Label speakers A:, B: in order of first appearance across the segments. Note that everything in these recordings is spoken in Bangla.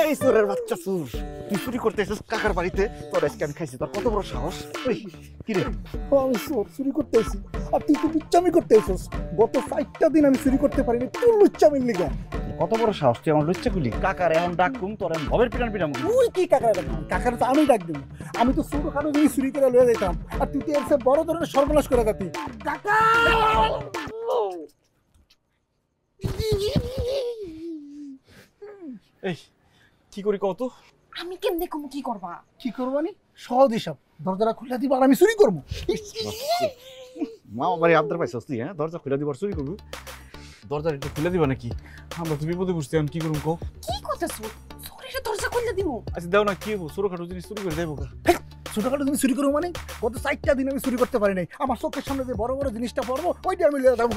A: এই চোরের বাচ্চা চোর, তুই চুরি করতে এসেছিস কাকার বাড়িতে? তোর আজকে আমি খাইছি, তোর কত বড় সাহস! কি রে?
B: আমি চুরি করতে এসেছি আর তুই তো লুচ্চামি করতে এসেছিস। গত 4টা দিন আমি চুরি করতে পারিনি, তুই লুচ্চামির লিগা।
A: কত বড় সাহস তুই আমার লুচ্চা গুলি! কাকার এখন ডাকুম, তোর আমি ভবের পিটান পিটাম।
B: তুই কি কাকার ডাকবি? কাকার তো আমি ডাক দিব। আমি তো ছোটখাটো জিনিস চুরি করে লয়ে যেতাম, আর তুই তো এর চেয়ে বড় ধরনের সর্বনাশ করে যাতি। কাকা
A: এই কি করি কত?
C: আমি কেমনে কম কি করবা?
B: কি করবানি? সহজ হিসাব, দরজাটা খুলে দিবা আর আমি চুরি করবো।
A: মা বাড়ি আবদার পাইছিস তুই? হ্যাঁ, দরজা খুলে দিবার চুরি করবি? দরজা একটু খুলে দিবা নাকি? আমরা তো বিপদে বুঝতে আমি কি করুম কো?
C: কি করতেছ? সরিরে দরজা খুলে দিমু?
A: আচ্ছা দাও না, কি হবো? ছোটখাটো জিনিস চুরি করে দেবো?
B: ছোটখাটো জিনিস চুরি করবো মানে? গত 4টা দিন আমি চুরি করতে পারি নাই। আমার চোখের সামনে যে বড় বড় জিনিসটা পড়বো ওইটা আমি লিয়ে যাবো।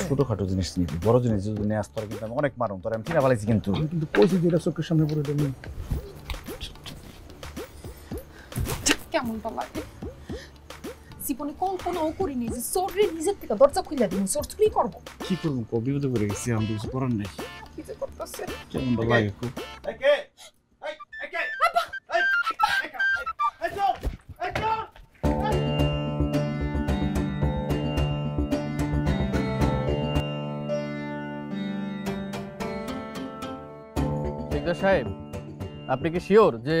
A: ছোটখাটো জিনিস নিবি, বড় জিনিস যদি নিয়ে আসতো কিন্তু আমি অনেক মারুম, তোর আমি কিনা পালাইছি। কিন্তু
B: আমি কিন্তু কইছি যেটা চোখের সামনে পড়ে দেবো।
C: কেমনটা লাগে? জীবনে কল্পনাও করিনি যে সরিরে নিজের থেকে দরজা খুলে দিমু, সর চুরি করবো।
A: কি করবো কো? বিপদে পড়ে গেছি, আমি কিছু করার নেই।
C: কি যে করতেছে?
A: কেমনটা লাগে খুব।
D: সাহেব, আপনি কি শিওর যে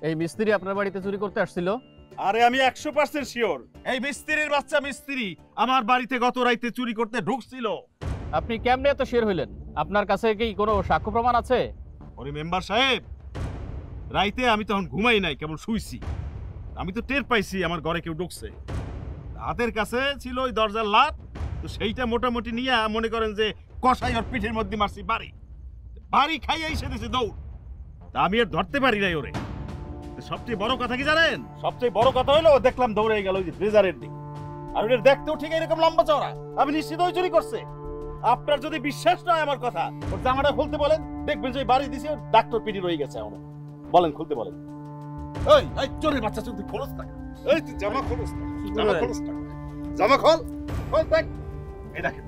D: এই মিস্ত্রি আপনার বাড়িতে চুরি করতে আসছিল?
E: আরে আমি 100% শিওর এই মিস্ত্রির বাচ্চা মিস্ত্রি আমার বাড়িতে গত রাতে চুরি করতে ঢুকছিল।
D: আপনি কেমনে এত শিওর হইলেন? আপনার কাছে কি কোনো সাক্ষ্য প্রমাণ আছে?
E: ওরে মেম্বার সাহেব, রাইতে আমি তখন ঘুমাই নাই, কেবল শুইছি। আমি তো টের পাইছি আমার ঘরে কেউ ঢুকছে। হাতের কাছে ছিল ওই দরজার লাট, তো সেইটা মোটামুটি নিয়ে মনে করেন যে কষাই ওর পিঠের মধ্যে মারছি বাড়ি বাড়ি খাইয়ে এসে দিয়েছে দৌড়। তা আমি আর ধরতে পারি নাই ওরে। সবচেয়ে বড় কথা কি জানেন? সবচেয়ে বড় কথা হলো দেখলাম দৌড়ে গেল ওই যে ব্রেজারের দিকে, আর ওদের দেখতেও ঠিক এরকম লম্বা চওড়া। আমি নিশ্চিত ওই চুরি করছে। আপনার যদি বিশ্বাস না হয় আমার কথা, ওর জামাটা খুলতে বলেন, দেখবেন যে বাড়ি দিছে ডাক্তার পিটি রয়ে গেছে। আমার বলেন, খুলতে বলেন। এই এই চোরের বাচ্চা, তুই খোলস না। এই তুই জামা খোলস না, জামা খোলস না, জামা খোল, খোল দেখ। এই দেখেন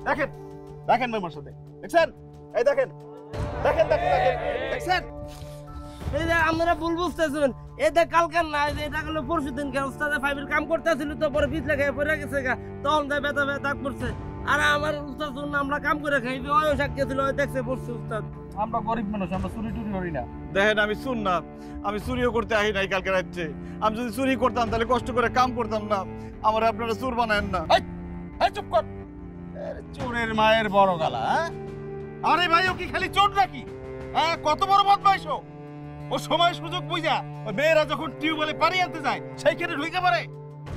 E: দেখেন দেখেন মেম্বার সাথে দেখছেন? এই দেখেন দেখেন দেখেন দেখছেন?
F: এই যে আপনারা ভুল বুঝতেছেন, এটা কালকার না, এটা হলো পরশু দিন উস্তাদে ফাইবের কাম করতেছিল, তো পরে পিছ লেগে পড়ে গেছে, তখন তাই ব্যথা ব্যথা করছে। আর আমার উস্তাদ আমরা কাম করে খাই, ওই সাক্ষী ছিল, দেখছে পড়ছে উস্তাদ।
D: আমরা গরিব মানুষ, আমরা চুরি টুরি করি না।
A: দেখেন আমি শুন না, আমি চুরিও করতে আহি নাই কালকে রাত্রে। আমি যদি চুরি করতাম তাহলে কষ্ট করে কাম করতাম না। আমার আপনারা চোর বানায়েন না।
E: এই চুপ কর। চোরের মায়ের বড় গালা। আরে ভাই, ও কি খালি চোর নাকি? হ্যাঁ, কত বড় বদমাইশ ও সময় সুযোগ বুঝা ওই মেয়েরা যখন টিউবওয়েলে পানি আনতে যায় সেইখানে ঢুকে পড়ে।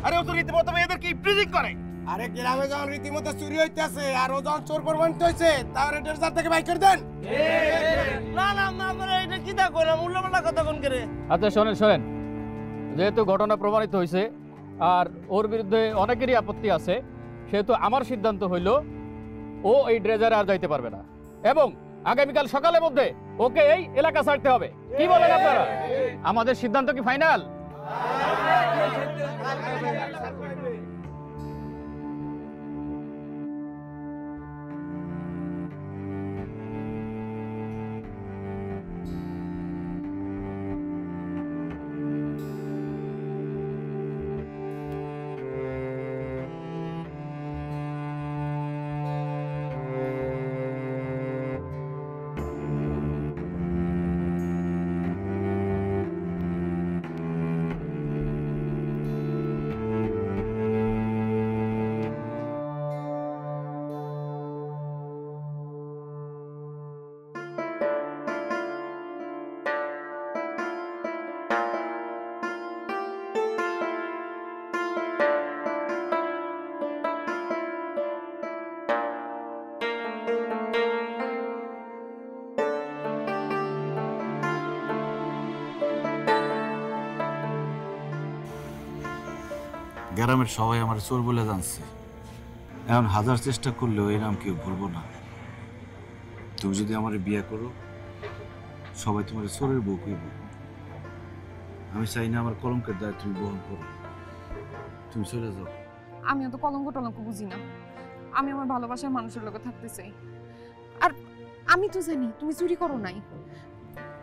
E: আরে ও তো রীতিমতো মেয়েদেরকে ইপ্রিজিং করে।
F: আরে গ্রামে যখন রীতিমতো চুরি হইতেছে আর ও যখন চোর প্রমাণিত হয়েছে, তাহলে ডেজার থেকে বাইক করে দেন। না না না, এটা কি দেখো না, উল্লাপাল্লা কথা কোন করে।
D: আচ্ছা শোনেন শোনেন, যেহেতু ঘটনা প্রমাণিত হয়েছে আর ওর বিরুদ্ধে অনেকেরই আপত্তি আছে, সেহেতু আমার সিদ্ধান্ত হইল ও এই ড্রেজারে আর যাইতে পারবে না, এবং আগামীকাল সকালের মধ্যে ওকে এই এলাকা ছাড়তে হবে। কি বলেন আপনারা? আমাদের সিদ্ধান্ত কি ফাইনাল?
A: গ্রামের সবাই আমার চোর বলে জানছে। এখন হাজার চেষ্টা করলেও এই নাম কেউ ভুলবো না। তুমি যদি আমার বিয়ে করো, সবাই তোমার চোরের বউ কইব। আমি চাই না আমার কলঙ্কের দায় তুমি বহন করো। তুমি চলে যাও।
C: আমি তো কলঙ্ক টলঙ্ক বুঝি না। আমি আমার ভালোবাসার মানুষের লগে থাকতে চাই। আর আমি তো জানি তুমি চুরি করো নাই,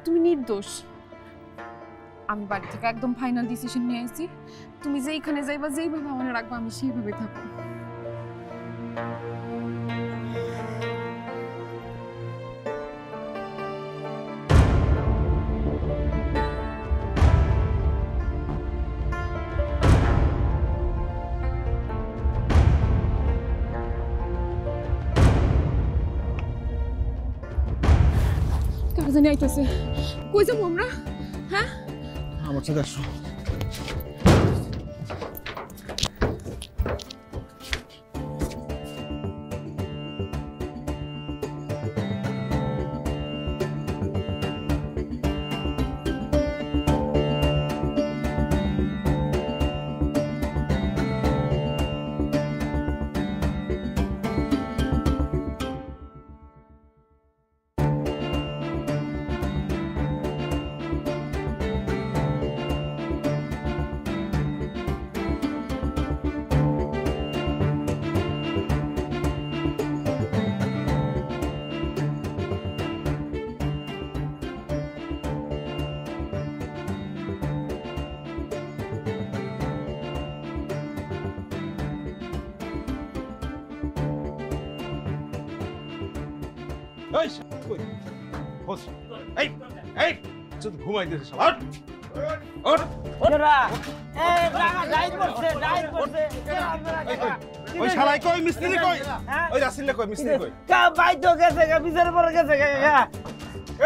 C: তুমি নির্দোষ। আমি বাড়ি থেকে একদম ফাইনাল ডিসিশন নিয়ে আসছি, তুমি যেইখানে যাইবা, যেইভাবে আমার রাখবা, আমি সেইভাবে থাকবো। কার জানি আইতাছে, কই যাবো আমরা? হ্যাঁ,
B: আমার সাথে আসো।
E: এই কই বস, এই এই শুধু ঘুমাইতেছিস শালা। ওঠ ওঠ
F: কেরা এ লাগা ডাইট করছে
E: ওই শালাই কই, মিস্ত্রি কই, ওই রাসিল কই, মিস্ত্রি কই?
F: কা বাইতো গেছে গা, বিচার পরে গেছে গা।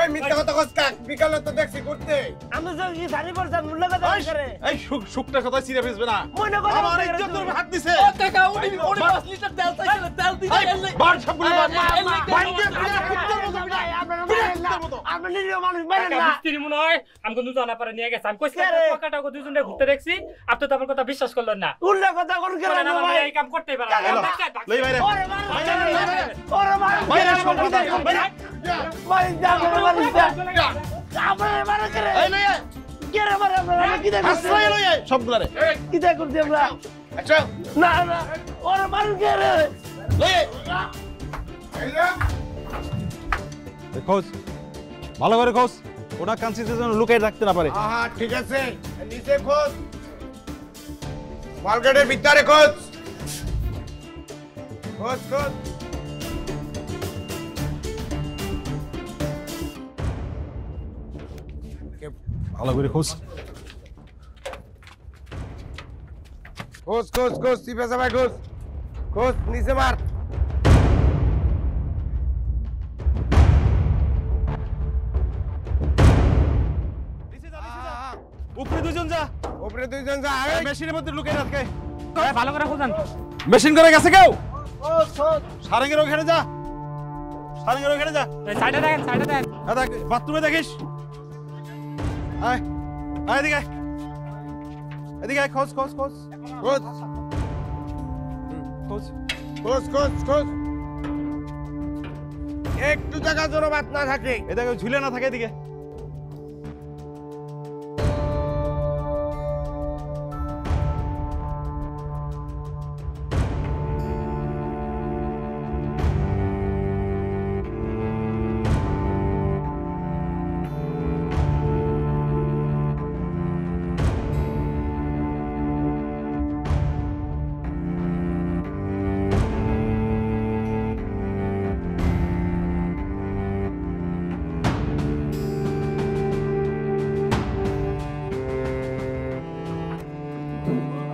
E: এই মিথ্যা কথা কস কাক, বিকালে তো দেখছি করতে।
F: আমি তো কি শাড়ি পরছাম, মূল্য কথা করে
E: এই শুকটা কথা চিরা ফেসবে না,
F: মনে করে
E: আমার ইজ্জত তোর হাত দিছে।
F: ও কাকা উনি 5 লিটার তেল চাইছিল, তেল দিতে গেলে
E: বাড় সবগুলো বাড়
F: বাইন্দে কুত্তার মতো বিলাই, আপনারা নিরীহ মানুষ মেরেন না।
G: মিস্ত্রি মনে হয় আমাকে দুজন পারে নিয়ে গেছে। আমি কইছি পকাটা কো দুজনে ঘুরতে দেখছি, আপনি তো আমার কথা বিশ্বাস করলেন না।
F: উল্ল কথা কোন করে না ভাই,
G: এই কাম করতেই পারে না।
E: লই বাইরে
F: ওরে মার, ওরে মার,
E: বাইরে সব কথা বাইরে
F: ভাই যা করে মানুষ যা আপনারা মার করে।
E: এই লই আয়,
F: কে রে মার, আপনারা কি দেখছেন?
E: হাসরাই লই আয় সবগুলো রে।
F: কি দেখ করছি আমরা?
E: আচ্ছা
F: না না ওরে মার কে রে?
E: লই আয়। খোঁজ ভালো করে খোঁজ, ওনা কাঞ্চিতে যেন লুকাই রাখতে না পারে।
H: হ্যাঁ ঠিক আছে, নিচে খোঁজ, মার্কেটের ভিতরে খোঁজ, খোঁজ খোঁজ।
E: ভালো করে খোঁজ।
H: খোঁজ খোঁজ খোঁজ, চিপে চাপাই খোঁজ, খোঁজ নিচে মার।
E: উপরে দুজন যা,
H: উপরে দুইজন যা।
E: এই মেশিনের মধ্যে লুকাই রাখে।
G: ভালো করে খুঁজান।
E: মেশিন করে গেছে কেউ? সারেঙ্গের ওখানে যা, সারেঙ্গের ওখানে যা।
G: সাইডে দেখেন, সাইডে দেখেন।
E: দেখ বাথরুমে দেখিস। আয় আয় এদিকে আয়, এদিকে আয়, খোঁজ খোঁজ খোঁজ
H: খোঁজ
E: খোঁজ।
H: খোঁজ খোঁজ খোঁজ, একটু জায়গা জন্য বাদ না থাকে।
E: এদিকে ঝুলে না থাকে এদিকে।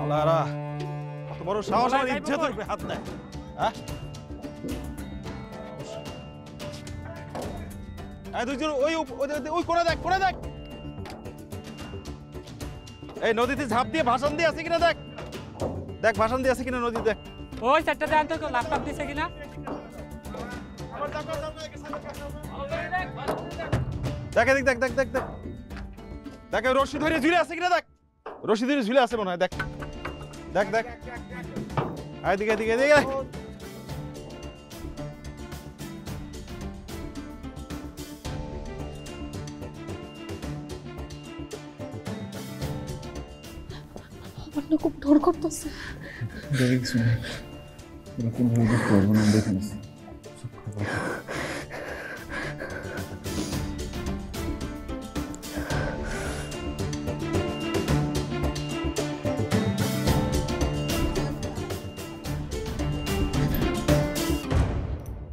E: আল্লাহরা কত বড় সাহস, আমার ইজ্জতের উপরে হাত দেয়। হ্যাঁ এই দুইজন ওই কোণে দেখ, কোণে দেখ। এই নদীতে ঝাঁপ দিয়ে ভাষণ দিয়ে আছে কিনা দেখ, দেখ ভাষণ দিয়ে আছে কিনা নদী দেখ।
G: ওই চারটা দেন তো, ল্যাপটপ দিছে কিনা।
E: দেখ এদিক দেখ দেখ দেখ দেখ দেখ, রশি ধরে ঝুলে আছে কিনা দেখ, রশি ধরে ঝুলে আছে মনে হয়, দেখ দেখ দেখ। এদিকে এদিকে এদিকে।
C: আমার না খুব ডর করতেছে।
A: ওরা কোনোভাবে বুঝতে পারবো না আমরা এখানে আছি।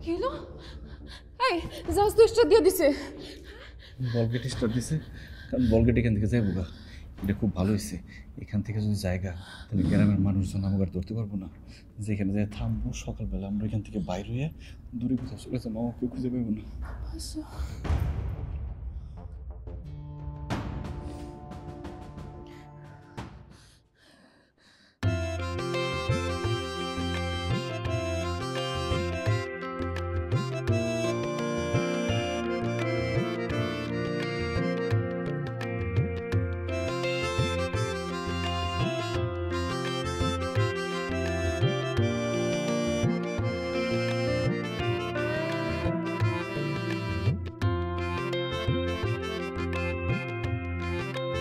C: কি হলো? এই জাহাজ তো স্টার্ট দিয়ে দিছে।
A: বলগেট স্টার্ট দিছে, কারণ বলগেট এখান থেকে যাইব গা। এটা খুব ভালো হয়েছে, এখান থেকে যদি জায়গা তাহলে গ্রামের মানুষজন আমাকে আর ধরতে পারবো না। যেখানে যাই থামবো, সকালবেলা আমরা এখান থেকে বাইর হয়ে দূরে কোথাও চলে যাবো, আমাকে খুঁজে পাবো না।
C: আচ্ছা